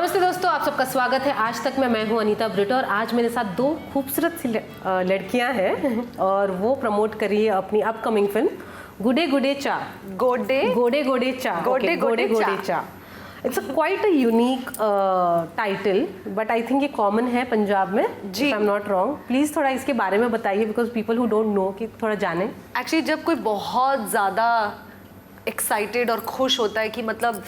नमस्ते दोस्तों, आप सबका स्वागत है आज तक में। मैं हूं अनीता ब्रिटो और आज मेरे साथ दो खूबसूरत सी लड़कियां हैं और वो प्रमोट कर रही है अपनी अपकमिंग फिल्म गुडे गुडे चा। गोडे गोडे गोडे चा। गोडे गोडे चा। It's quite a unique title, but I think ये कॉमन है पंजाब में, if I am not wrong. Please थोड़ा इसके बारे में बताइए, because people who don't know कि थोड़ा जाने। एक्चुअली जब कोई बहुत ज़्यादा एक्साइटेड और खुश होता है कि मतलब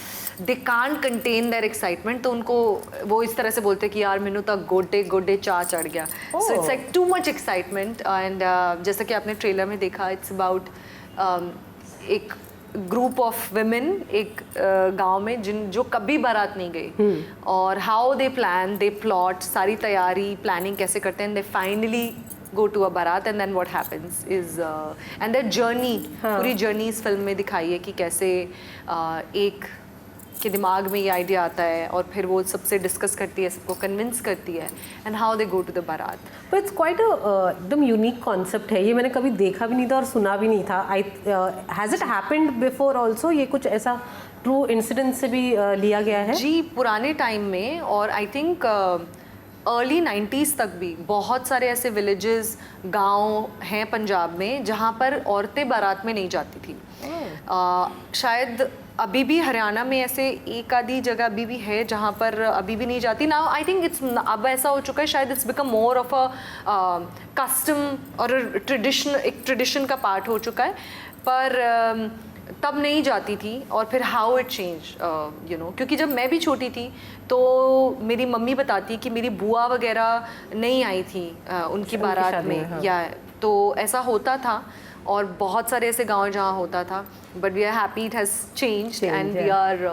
they can't contain their excitement, तो उनको वो इस तरह से बोलते हैं कि यार मैनू तो गोडे गोडे चा चढ़ गया। So it's like too much excitement. And जैसा कि आपने ट्रेलर में देखा, इट्स अबाउट एक ग्रुप ऑफ विमेन एक गांव में जो कभी बारात नहीं गई, और how they plan, they plot, सारी तैयारी प्लानिंग कैसे करते हैं, they finally go to a barat and then what happens is and their journey, पूरी जर्नी इस फिल्म में दिखाई है कि कैसे एक के दिमाग में ये आइडिया आता है और फिर वो सबसे डिस्कस करती है, सबको कन्विंस करती है, and how they go to the baraat. But it's quite एकदम यूनिक कॉन्सेप्ट है ये, मैंने कभी देखा भी नहीं था और सुना भी नहीं था। Has it happened before also? ये कुछ ऐसा ट्रू इंसिडेंट से भी लिया गया है? जी, पुराने टाइम में, और आई थिंक अर्ली 90s तक भी बहुत सारे ऐसे विलेजेस, गांव हैं पंजाब में जहां पर औरतें बारात में नहीं जाती थी। शायद अभी भी हरियाणा में ऐसे एक आधी जगह अभी भी है जहां पर अभी भी नहीं जाती। नाउ आई थिंक इट्स अब ऐसा हो चुका है, शायद it's become more of a custom और ट्रेडिशन, एक ट्रेडिशन का पार्ट हो चुका है, पर तब नहीं जाती थी। और फिर how it change, you know, क्योंकि जब मैं भी छोटी थी तो मेरी मम्मी बताती कि मेरी बुआ वगैरह नहीं आई थी उनकी बारात में। हाँ। या तो ऐसा होता था, और बहुत सारे ऐसे गांव जहाँ होता था, but we are happy it has changed and we are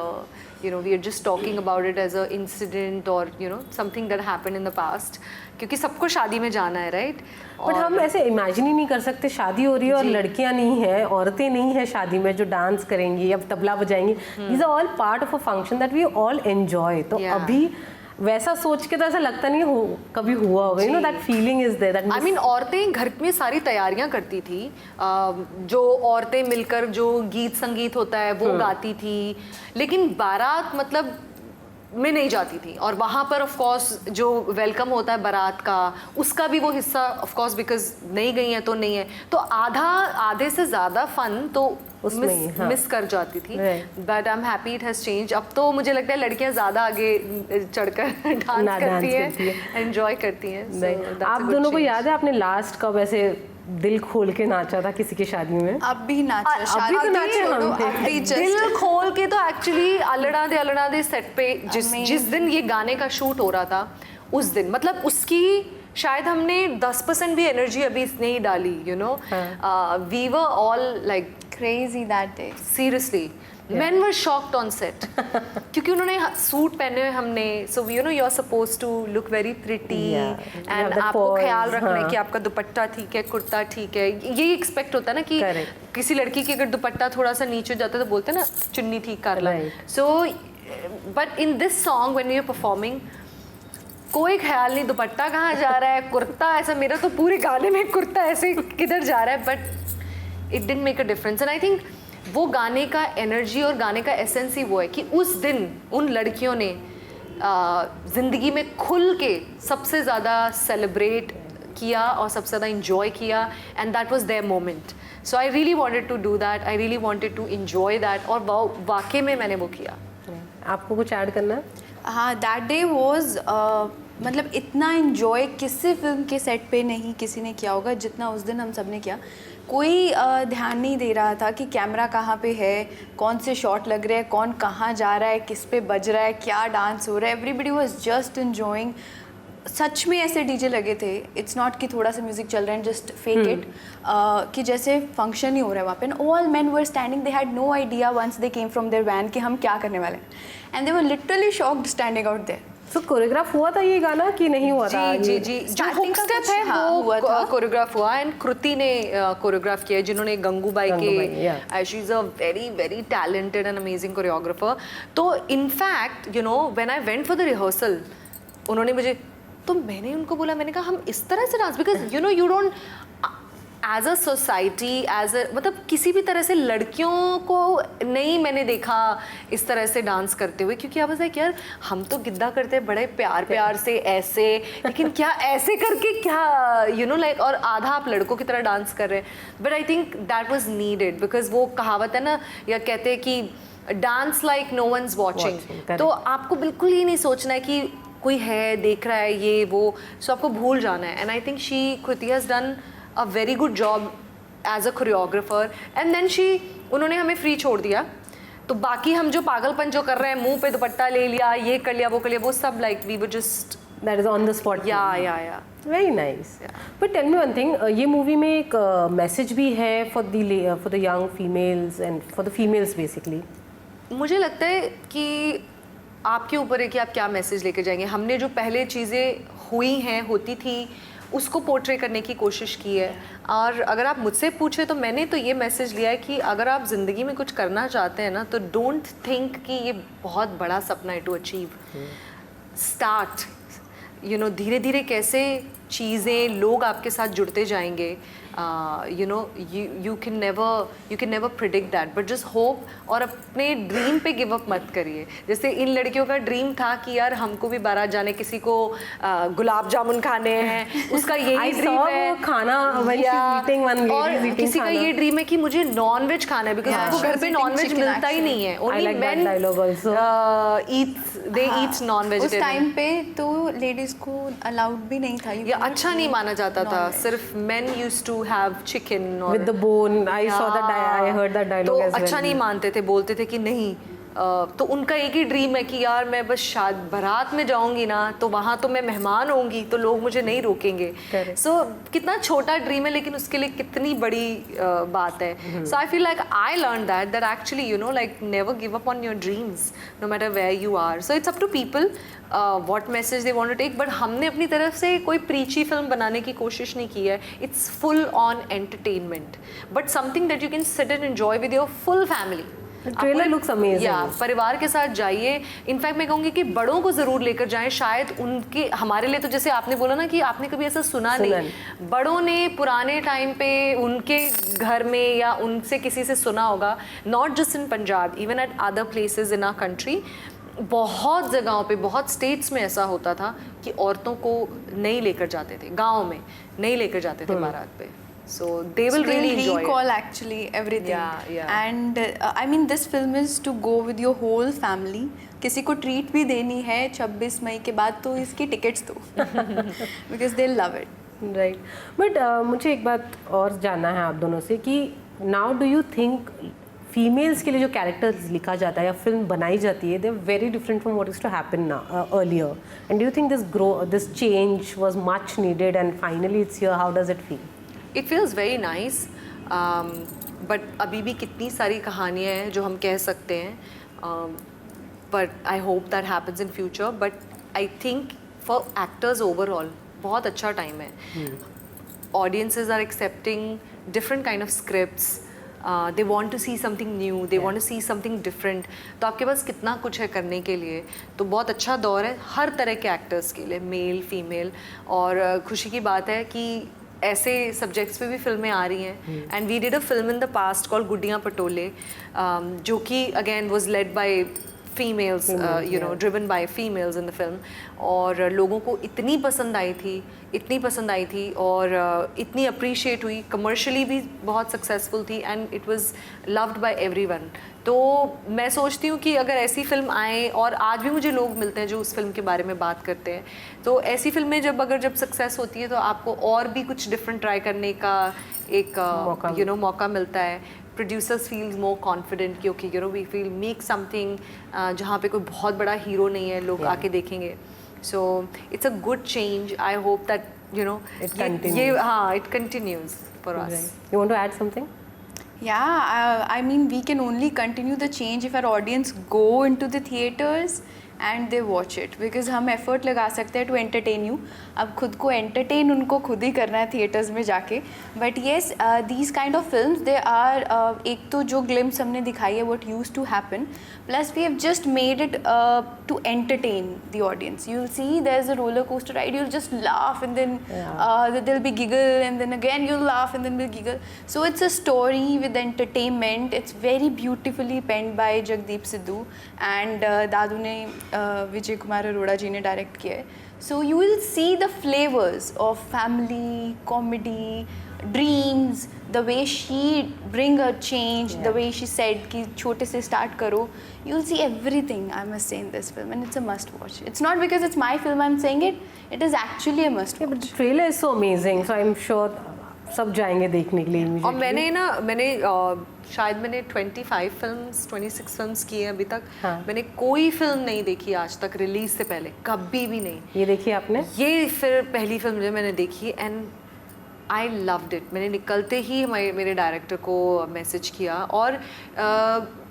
you know, we are just talking about it as a incident or you know something that happened in the past, क्योंकि सबको शादी में जाना है, राइट? बट हम ऐसे imagine ही नहीं कर सकते, शादी हो रही है और लड़कियां नहीं है, औरतें नहीं है शादी में जो डांस करेंगी या तबला बजाएंगी। These are all part of a function that we all enjoy. तो अभी वैसा सोच के तो ऐसा लगता नहीं हो कभी हुआ होगा, you know, that feeling is there. That I mean औरतें घर में सारी तैयारियां करती थी, जो औरतें मिलकर जो गीत संगीत होता है वो गाती थी, लेकिन बारात मतलब में नहीं जाती थी। और वहाँ पर ऑफ कोर्स जो वेलकम होता है बारात का, उसका भी वो हिस्सा ऑफ कोर्स, बिकॉज नहीं गई है तो नहीं है, तो आधे से ज़्यादा फन तो मिस कर जाती थी। But I am happy it has change. अब तो मुझे लगता है लड़कियां ज़्यादा आगे चढ़कर डांस करती हैं, एंजॉय करती हैं। आप दोनों को याद है आपने लास्ट कब ऐसे दिल खोल के नाचा था किसी की शादी में? अब भी नाचा, अभी तो नाचे हम थे। दिल खोल के तो एक्चुअली अलड़ा दे सेट पे जिस दिन ये गाने का शूट हो रहा था, उस दिन मतलब उसकी शायद हमने 10% भी एनर्जी अभी इसने ही डाली, you know. We were all like crazy that day, seriously. Men were shocked on set क्योंकि उन्होंने सूट पहने हुए हमने, so you know you're supposed to look very pretty and आपको ख्याल रखना है कि आपका दुपट्टा ठीक है, कुर्ता ठीक है। यही एक्सपेक्ट होता है ना कि किसी लड़की की अगर दुपट्टा थोड़ा सा नीचे हो जाता है तो बोलते हैं ना चुन्नी ठीक कर ला। So but in this song when we are performing, कोई ख्याल नहीं दुपट्टा कहाँ जा रहा है, कुर्ता ऐसा, मेरा तो पूरे गाने में कुर्ता ऐसे किधर जा रहा है, but it didn't make a difference. And I think वो गाने का एनर्जी और गाने का एसेंस ही वो है कि उस दिन उन लड़कियों ने ज़िंदगी में खुल के सबसे ज़्यादा सेलिब्रेट किया और सबसे ज़्यादा इंजॉय किया, and that was their moment. So I really wanted to do that, I really wanted to enjoy that, और वाकई में मैंने वो किया। आपको कुछ ऐड करना है? हाँ, दैट डे वॉज मतलब इतना इन्जॉय किसी फिल्म के सेट पे नहीं किसी ने किया होगा जितना उस दिन हम सब ने किया। कोई ध्यान नहीं दे रहा था कि कैमरा कहाँ पे है, कौन से शॉट लग रहे हैं, कौन कहाँ जा रहा है, किस पे बज रहा है, क्या डांस हो रहा है। Everybody was just enjoying. सच में ऐसे डीजे लगे थे, इट्स नॉट कि थोड़ा सा म्यूजिक चल रहा है जस्ट फेक इट, कि जैसे फंक्शन ही हो रहा है वहाँ पे। All man were standing, they had no idea once they came from there van कि हम क्या करने वाले हैं, and they were literally shocked standing out there. तो कोरियोग्राफ हुआ था ये गाना कि नहीं हुआ था? जी जी, जो हुक स्टेप है वो कोरियोग्राफ हुआ, एंड कृति ने कोरियोग्राफ किया है, जिन्होंने गंगूबाई के, she is a very very talented and amazing choreographer. तो in fact you know when I went for the rehearsal, उन्होंने मुझे, तो मैंने उनको बोला, मैंने कहा हम इस तरह से dance, because you know you don't, as a society as a मतलब किसी भी तरह से लड़कियों को नहीं मैंने देखा इस तरह से डांस करते हुए, क्योंकि आप लाइक यार हम तो गिद्दा करते हैं बड़े प्यार प्यार से ऐसे, लेकिन क्या ऐसे करके क्या यू नो लाइक, और आधा आप लड़कों की तरह डांस कर रहे हैं। But I think that was needed because वो कहावत है ना, या कहते हैं कि dance like no one is watching, तो आपको बिल्कुल ही नहीं सोचना है कि कोई है देख रहा है ये वो, सो आपको भूल जाना है। And I think Kriti has done a very good job as a choreographer, and then उन्होंने हमें फ्री छोड़ दिया, तो बाकी हम जो पागलपन जो कर रहे हैं, मुंह पे दुपट्टा ले लिया, ये कर लिया वो कर लिया, वो सब like we were just that is on the spot. Yeah very nice. But tell me one thing, ये मूवी में एक मैसेज भी है for the young females and for the females basically. मुझे लगता है कि आपके ऊपर है कि आप क्या मैसेज लेकर जाएंगे। हमने जो पहले चीज़ें हुई हैं होती थी उसको पोर्ट्रे करने की कोशिश की है, और अगर आप मुझसे पूछे तो मैंने तो ये मैसेज लिया है कि अगर आप ज़िंदगी में कुछ करना चाहते हैं ना, तो डोंट थिंक कि ये बहुत बड़ा सपना है to achieve. Start, you know, धीरे धीरे कैसे चीज़ें लोग आपके साथ जुड़ते जाएंगे, you know you can never predict that, but just hope, और अपने ड्रीम पे गिव अप मत करिए। जैसे इन लड़कियों का ड्रीम था कि यार हमको भी बारात जाने, किसी को गुलाब जामुन खाने हैं, उसका यही ड्रीम है खाना, और किसी का ये ड्रीम है कि मुझे नॉन वेज खाना है, बिकॉज उनको घर पे नॉन वेज मिलता ही नहीं है, ओनली मेन दे ईट नॉन वेजिटेरियन। उस टाइम पे तो लेडीज को अलाउड भी नहीं था, या अच्छा नहीं माना जाता था, सिर्फ men used to have chicken or with the bone. I saw that. I heard that dialogue as well. तो अच्छा नहीं मानते थे, बोलते थे कि नहीं, तो उनका एक ही ड्रीम है कि यार मैं बस बारात में जाऊंगी ना, तो वहाँ तो मैं मेहमान होंगी, तो लोग मुझे नहीं रोकेंगे। सो कितना छोटा ड्रीम है, लेकिन उसके लिए कितनी बड़ी बात है। So I feel like I learn that actually you know like never give up on your dreams no matter where you are. So it's up to people what message they want to take, but हमने अपनी तरफ से कोई प्रीची film बनाने की कोशिश नहीं की है। It's full on entertainment, but something that you can sit and enjoy with your full family. Trailer looks amazing. या परिवार के साथ जाइए, इनफैक्ट मैं कहूँगी कि बड़ों को ज़रूर लेकर जाएं, शायद उनके हमारे लिए तो जैसे आपने बोला ना कि आपने कभी ऐसा सुना नहीं, बड़ों ने पुराने टाइम पे उनके घर में या उनसे किसी से सुना होगा, not just in Punjab, even at other places in our country. बहुत जगहों पे, बहुत स्टेट्स में ऐसा होता था कि औरतों को नहीं लेकर जाते थे, गाँव में नहीं लेकर जाते थे बारात पे। So they will really enjoy recall it. actually everything. Yeah. And I mean this film is to go with your whole family. किसी को ट्रीट भी देनी है 26 मई के बाद तो इसकी टिकट्स दो because they'll love it. Right. But मुझे एक बात और जानना है आप दोनों से कि now do you think females के लिए जो कैरेक्टर्स लिखा जाता है या फिल्म बनाई जाती है, they are very different from what is to happen earlier, and do you think this change was much needed and finally it's here? How does it feel? It feels very nice, but अभी भी कितनी सारी कहानियाँ हैं जो हम कह सकते हैं, but I hope that happens in future. But I think for actors overall बहुत अच्छा टाइम है. Audiences are accepting different kind of scripts. They want to see something new. They want to see something different. तो आपके पास कितना कुछ है करने के लिए, तो बहुत अच्छा दौर है हर तरह के एक्टर्स के लिए, मेल फीमेल. और खुशी की बात है कि ऐसे सब्जेक्ट्स पे भी फिल्में आ रही हैं. And we did a film in the past called Guddiyan Patole, जो कि again was led by females, you know, driven by females in the film. और लोगों को इतनी पसंद आई थी और इतनी अप्रिशिएट हुई, कमर्शियली भी बहुत सक्सेसफुल थी, and it was loved by everyone. तो मैं सोचती हूँ कि अगर ऐसी फिल्म आए, और आज भी मुझे लोग मिलते हैं जो उस फिल्म के बारे में बात करते हैं, तो ऐसी फिल्में जब सक्सेस होती है तो आपको और भी कुछ डिफरेंट ट्राई करने का एक यू नो मौका मिलता है. प्रोड्यूसर्स फील मोर कॉन्फिडेंट कि okay you know we feel make something जहाँ पे कोई बहुत बड़ा हीरो नहीं है, लोग आके देखेंगे. So it's a good change. I hope that you know it continues for us. You want to add something? Yeah, I mean we can only continue the change if our audience go into the theaters and they watch it, because हम effort लगा सकते हैं to entertain you. अब खुद को entertain उनको खुद ही करना है थिएटर्स में जाके. But yes, these kind of films they are, एक तो जो ग्लिम्स हमने दिखाई है what used to happen, plus we have just made it to entertain the audience. You will see there is a roller coaster ride, you will just laugh and then there will be giggle and then again you'll laugh and then we'll giggle. So it's a story with entertainment. It's very beautifully penned by Jagdeep Sidhu and दादू ने विजय कुमार अरोड़ा जी ने direct किया है. So you will see the flavors of family, comedy, dreams, the way she bring a change, the way she said कि छोटे से start करो. You'll see everything, I must say, in this film, and it's a must watch. It's not because it's my film I'm saying it. It is actually a must watch. But the trailer is so amazing, so I'm sure सब जाएंगे देखने के लिए immediately. और मैंने शायद मैंने 26 films की है अभी तक. हाँ. मैंने कोई फिल्म नहीं देखी आज तक रिलीज से पहले, कभी भी नहीं. ये देखी आपने? ये फिर पहली फिल्म जो मैंने देखी एंड आई लव्ड इट. मैंने निकलते ही मेरे डायरेक्टर को मैसेज किया. और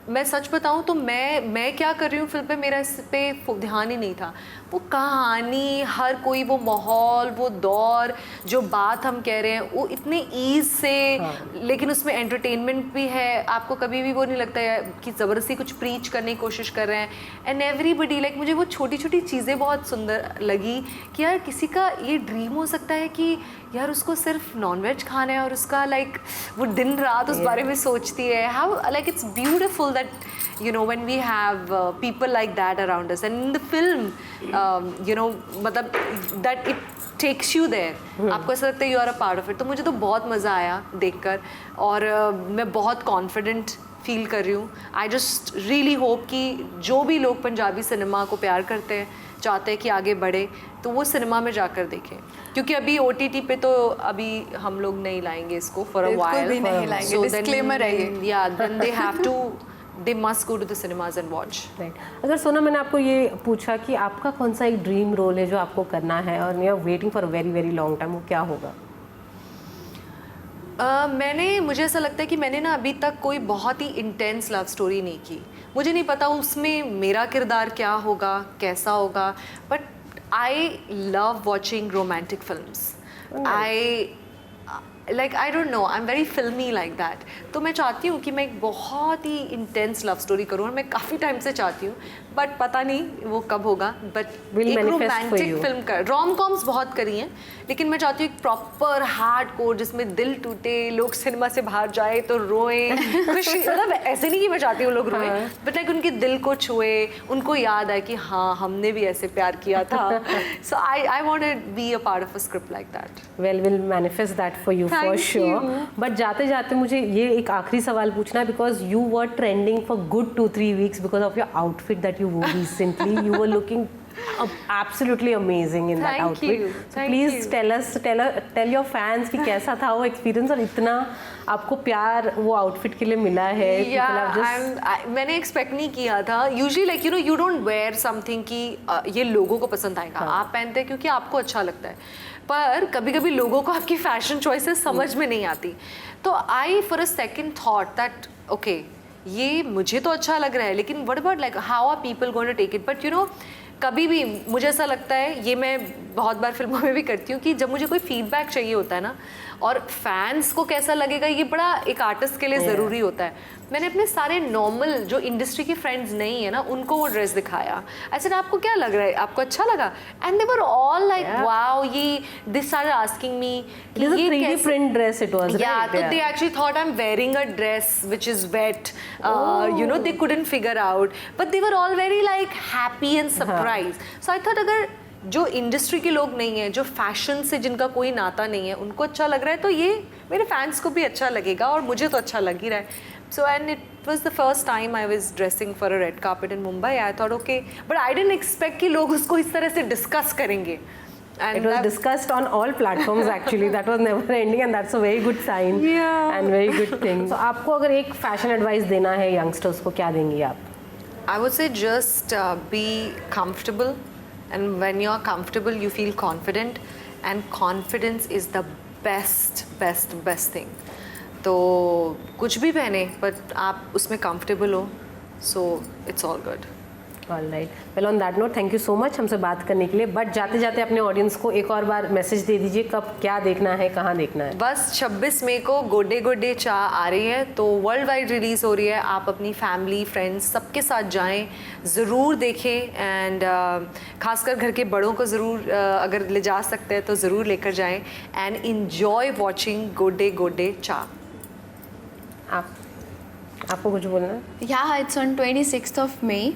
मैं सच बताऊं तो मैं क्या कर रही हूँ फिल्म पे, मेरा इस पे ध्यान ही नहीं था. वो कहानी, हर कोई, वो माहौल, वो दौर, जो बात हम कह रहे हैं वो इतने ईज से, लेकिन उसमें एंटरटेनमेंट भी है. आपको कभी भी वो नहीं लगता है कि ज़बरदस्ती कुछ प्रीच करने की कोशिश कर रहे हैं. एंड एवरीबडी लाइक, मुझे वो छोटी छोटी चीज़ें बहुत सुंदर लगी कि यार किसी का ये ड्रीम हो सकता है कि यार उसको सिर्फ नॉनवेज खाना है और उसका लाइक वो दिन रात उस बारे में सोचती है. How like it's beautiful that when we have people like that around us, and in the film मतलब that it takes you there. आपको ऐसा लगता है you are a part of it. तो मुझे तो बहुत मज़ा आया देखकर. और मैं बहुत कॉन्फिडेंट फील कर रही हूँ. आई जस्ट रियली होप कि जो भी लोग पंजाबी सिनेमा को प्यार करते हैं, चाहते हैं कि आगे बढ़े, तो वो सिनेमा में जाकर देखें. क्योंकि अभी OTT पे तो अभी हम लोग नहीं लाएंगे इसको फॉर अ वाइल. बिल्कुल भी नहीं लाएंगे. डिस्क्लेमर है ये. Yeah then they have to, they must go to the cinemas and watch. Right. अगर सोना, मैंने आपको ये पूछा कि आपका कौन सा एक ड्रीम रोल है जो आपको करना है और you are waiting for a very very long time, वो क्या होगा? मुझे ऐसा लगता है कि मैंने ना अभी तक कोई बहुत ही इंटेंस लव स्टोरी नहीं की. मुझे नहीं पता उसमें मेरा किरदार क्या होगा, कैसा होगा, but I love watching romantic films. I don't know, I'm very filmy like that. तो मैं चाहती हूँ कि मैं एक बहुत ही इंटेंस लव स्टोरी करूँ, और मैं काफ़ी टाइम से चाहती हूँ, बट पता नहीं वो कब होगा. बट एक रोमांटिक फिल्म कर, रोम कॉम्स बहुत करी हैं, लेकिन मैं चाहती हूँ एक प्रॉपर हार्ड कोर जिसमें दिल टूटे, लोग सिनेमा से बाहर जाए तो रोएं, खुशी, मतलब ऐसे नहीं कि मैं चाहती हूँ लोग रोएं, बट लाइक उनके दिल को छुए, उनको याद आए कि हाँ हमने भी ऐसे प्यार किया था. So I want to be a part of a script like that. Well, will manifest that for you for sure. But जाते जाते मुझे ये एक आखिरी सवाल पूछना है, because you were trending for good 2-3 weeks because of your outfit that you wore recently. You were looking absolutely amazing in that outfit. So please tell your fans कि कैसा था वो experience और इतना आपको प्यार वो outfit के लिए मिला है. मैंने expect नहीं किया था. Usually like you don't wear something कि ये लोगों को पसंद आएगा. आप पहनते हैं क्योंकि आपको अच्छा लगता है, पर कभी-कभी लोगों को आपकी फैशन चॉइसेस समझ में नहीं आती. तो I for a second thought that okay, ये मुझे तो अच्छा लग रहा है, लेकिन what about like how are people going to take it. But कभी भी मुझे ऐसा लगता है, ये मैं बहुत बार फिल्मों में भी करती हूँ, कि जब मुझे कोई फीडबैक चाहिए होता है ना, और फैंस को कैसा लगेगा ये बड़ा एक आर्टिस्ट के लिए ज़रूरी होता है. मैंने अपने सारे नॉर्मल जो इंडस्ट्री के फ्रेंड्स नहीं है ना, उनको वो ड्रेस दिखाया. ऐसे ना आपको क्या लग रहा है, आपको अच्छा लगा? And they were all like wow, ये दिस स्टार्टेड आस्किंग मी ये 3D print dress it was, right? तो they actually thought I'm wearing a dress which is wet. They couldn't figure out, but they were all very like happy and surprised. So I thought अगर जो industry के लोग नहीं हैं, जो fashion से जिनका कोई नाता नहीं है, उनको अच्छा लग रहा है, तो ये मेरे फैंस को भी अच्छा लगेगा, और मुझे तो अच्छा लग ही रहा है. So and it was the first time I was dressing for a red carpet in Mumbai. I thought okay, but I didn't expect कि लोग उसको इस तरह से डिस्कस करेंगे. And it was discussed on all platforms actually. That was never ending, and that's a very good sign. Yeah. And very good thing. So आपको अगर एक फैशन एडवाइस देना है यंगस्टर्स को, क्या देंगी आप? I would say just be comfortable, and when you're comfortable, you feel confident, and confidence is the best thing. तो कुछ भी पहने, but आप उसमें comfortable हो, so it's all good. Alright, well on that note thank you so much हमसे बात करने के लिए। बट जाते जाते अपने ऑडियंस को एक और बार मैसेज दे दीजिए, कब क्या देखना है, कहाँ देखना है। बस 26 मई को गोडे गोडे चा आ रही है, तो वर्ल्ड वाइड रिलीज़ हो रही है। आप अपनी फैमिली फ्रेंड्स सबके साथ जाएं, ज़रूर देखें। एंड खासकर घर के बड़ों को ज़रूर अगर ले जा सकते हैं तो ज़रूर लेकर जाएं एंड इन्जॉय वॉचिंग गोडे गोडे चा। आपको कुछ बोलना है? Yeah, it's on 26th of May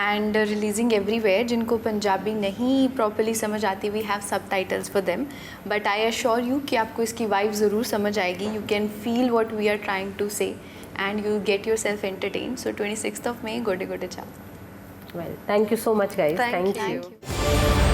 and releasing everywhere. जिनको पंजाबी नहीं प्रॉपरली समझ आती, we have subtitles for them. But I assure you कि आपको इसकी वाइब ज़रूर समझ आएगी. You can feel what we are trying to say and you get yourself entertained. So 26th of May, Gode Gode Cha. Well, thank you so much guys. Thank you. Thank you.